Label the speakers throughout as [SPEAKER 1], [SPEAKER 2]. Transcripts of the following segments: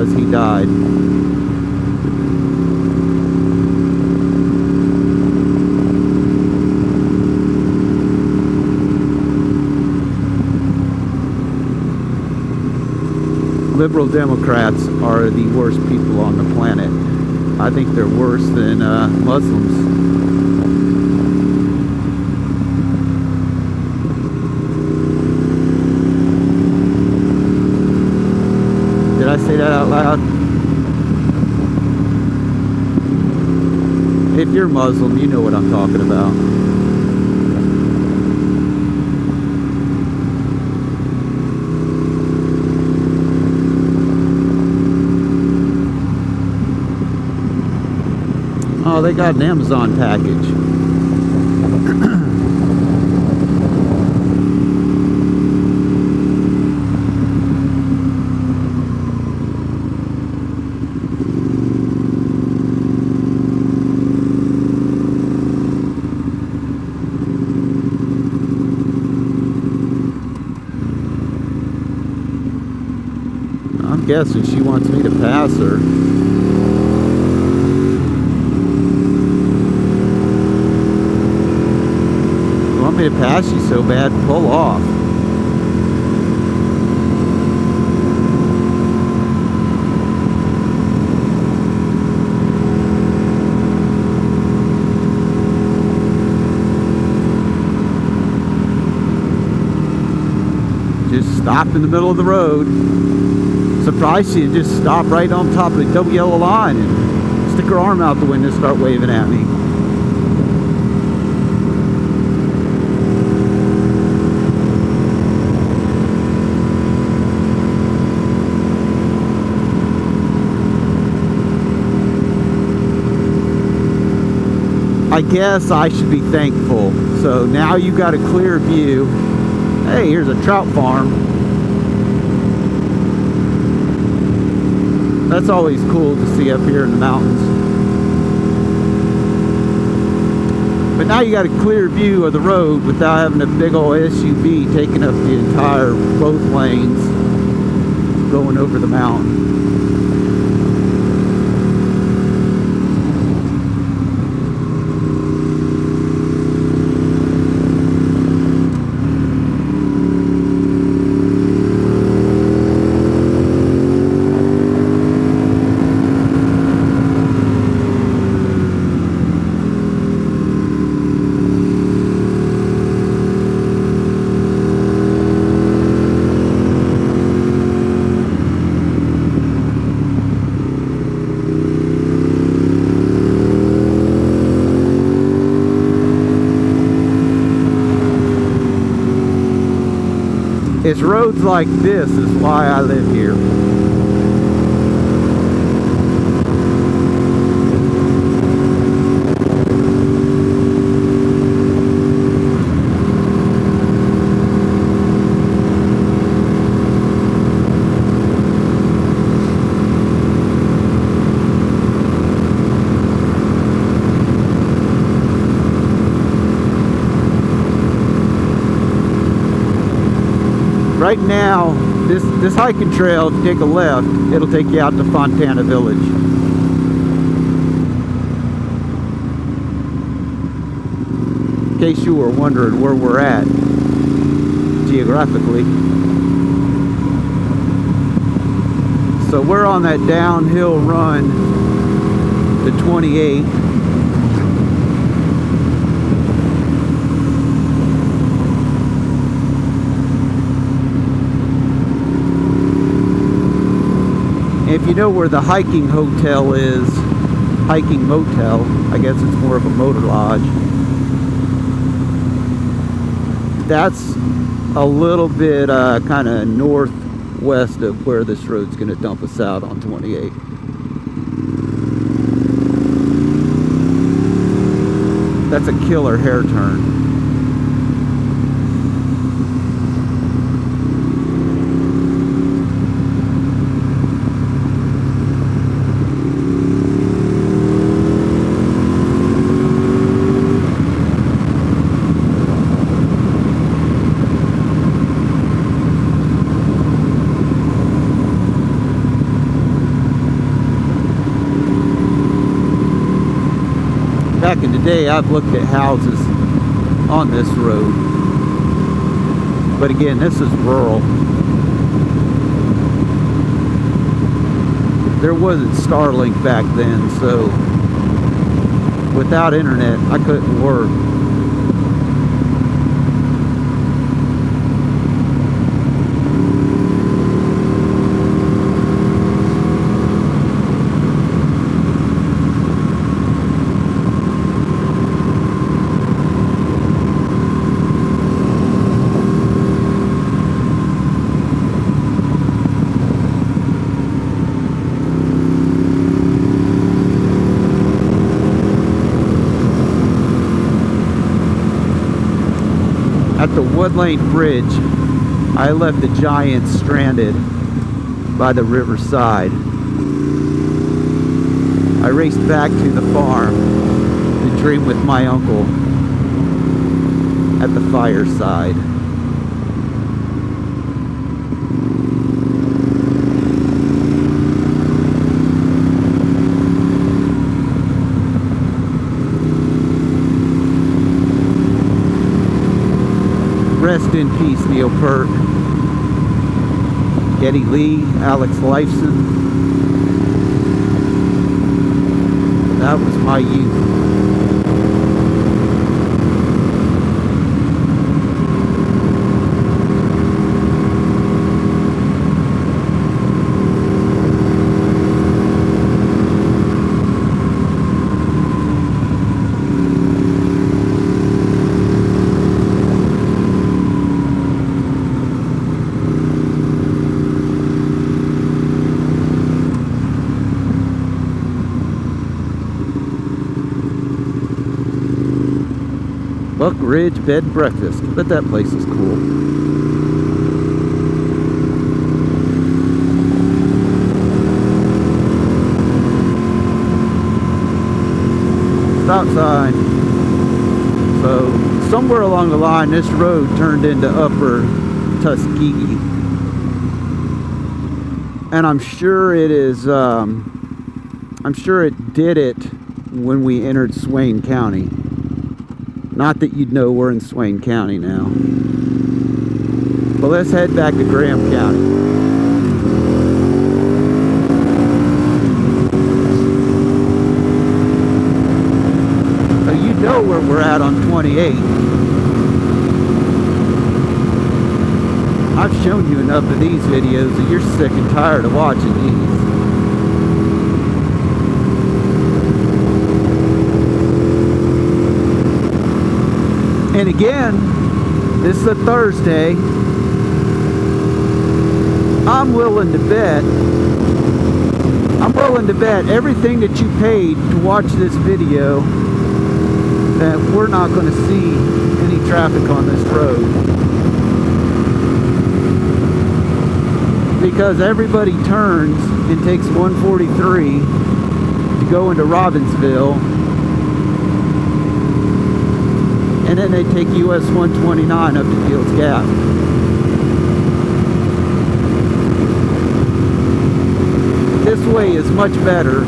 [SPEAKER 1] because he died. Liberal Democrats are the worst people on the planet. I think they're worse than Muslims. Did I say that out loud? If you're Muslim, you know what I'm talking about. Oh, they got an Amazon package. I'm guessing she wants me to pass her. Me to pass you so bad, pull off. Just stop in the middle of the road. Surprised you, just stop right on top of the double yellow line and stick her arm out the window and start waving at me. I guess I should be thankful. So now you got a clear view. Hey, here's a trout farm. That's always cool to see up here in the mountains. But now you got a clear view of the road without having a big old SUV taking up the entire both lanes going over the mountain. It's roads like this is why I live here. Right now, this hiking trail, if you take a left, it'll take you out to Fontana Village. In case you were wondering where we're at geographically. So we're on that downhill run to 28. If you know where the hiking hotel is, hiking motel, I guess it's more of a motor lodge. That's a little bit kind of northwest of where this road's going to dump us out on 28. That's a killer hair turn. Back in the day, I've looked at houses on this road. But again, this is rural. There wasn't Starlink back then, so without internet, I couldn't work. At the Wood Lane Bridge, I left the Giants stranded by the riverside. I raced back to the farm to dream with my uncle at the fireside. Rest in peace, Neil Peart, Geddy Lee, Alex Lifeson. That was my youth. Buck Ridge Bed and Breakfast. I bet that place is cool. Stop sign. So somewhere along the line, this road turned into Upper Tuskegee, and I'm sure it is. I'm sure it did it when we entered Swain County. Not that you'd know we're in Swain County now. But let's head back to Graham County. So you know where we're at on 28. I've shown you enough of these videos that you're sick and tired of watching these. And again, this is a Thursday. I'm willing to bet everything that you paid to watch this video that we're not going to see any traffic on this road. Because everybody turns and takes 143 to go into Robbinsville. And then they take US 129 up to Fields Gap. This way is much better.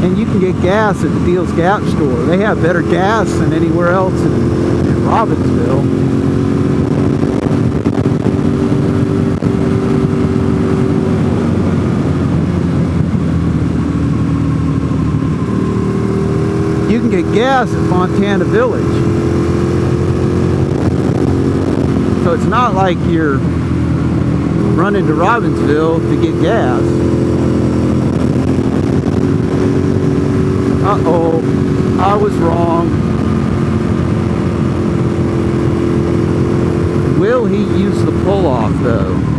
[SPEAKER 1] And you can get gas at the Fields Gap store. They have better gas than anywhere else in Robbinsville. You can get gas at Fontana Village. So it's not like you're running to Robbinsville to get gas. Uh-oh, I was wrong. Will he use the pull-off though?